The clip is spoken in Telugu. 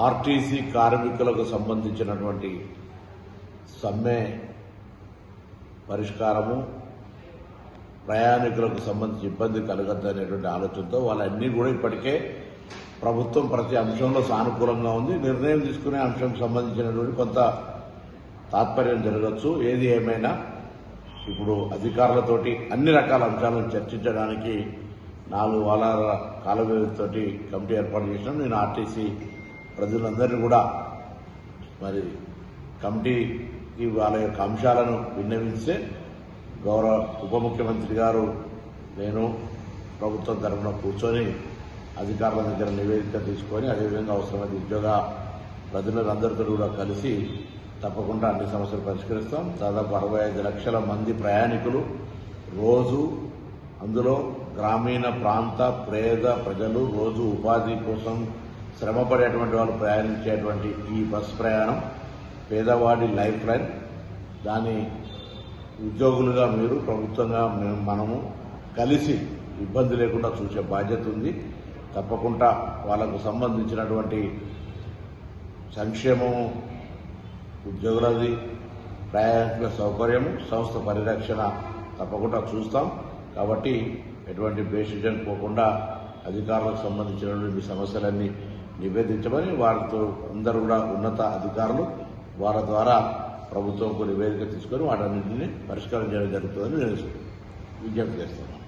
ఆర్టీసీ కార్మికులకు సంబంధించినటువంటి సమ్మె పరిష్కారము, ప్రయాణికులకు సంబంధించి ఇబ్బంది కలగద్దనేటువంటి ఆలోచనతో వాళ్ళన్నీ కూడా ఇప్పటికే ప్రభుత్వం ప్రతి అంశంలో సానుకూలంగా ఉంది. నిర్ణయం తీసుకునే అంశంకు సంబంధించినటువంటి కొంత తాత్పర్యం జరగచ్చు. ఏది ఏమైనా ఇప్పుడు అధికారులతోటి అన్ని రకాల అంశాలను చర్చించడానికి 4 వారాల కాల వ్యవధితోటి కమిటీ ఏర్పాటు చేసినాం. నేను ఆర్టీసీ ప్రజలందరినీ కూడా మరి కమిటీకి వాళ్ళ యొక్క అంశాలను విన్నవిస్తే గౌరవ ఉప ముఖ్యమంత్రి గారు నేను ప్రభుత్వం తరఫున కూర్చొని అధికారుల దగ్గర నివేదిక తీసుకొని అదేవిధంగా అవసరమైన ఉద్యోగ ప్రజలందరితో కూడా కలిసి తప్పకుండా అన్ని సమస్యలు పరిష్కరిస్తాం. దాదాపు 65 లక్షల మంది ప్రయాణికులు రోజు, అందులో గ్రామీణ ప్రాంత పేద ప్రజలు రోజు ఉపాధి కోసం శ్రమపడేటువంటి వాళ్ళు ప్రయాణించేటువంటి ఈ బస్ ప్రయాణం పేదవాడి లైఫ్ లైన్. దాని ఉద్యోగులుగా మీరు, ప్రభుత్వంగా మనము కలిసి ఇబ్బంది లేకుండా చూసే బాధ్యత ఉంది. తప్పకుండా వాళ్ళకు సంబంధించినటువంటి సంక్షేమము, ఉద్యోగులది, ప్రయాణికుల సౌకర్యము, సంస్థ పరిరక్షణ తప్పకుండా చూస్తాం. కాబట్టి ఎటువంటి బేసిజన్ పోకుండా అధికారులకు సంబంధించినటువంటి సమస్యలన్నీ నివేదించమని వారితో అందరూ కూడా ఉన్నత అధికారులు వారి ద్వారా ప్రభుత్వంకు నివేదిక తీసుకొని వాటన్నింటినీ పరిష్కారం చేయడం జరుగుతుందని నేను విజ్ఞప్తి చేస్తున్నాను.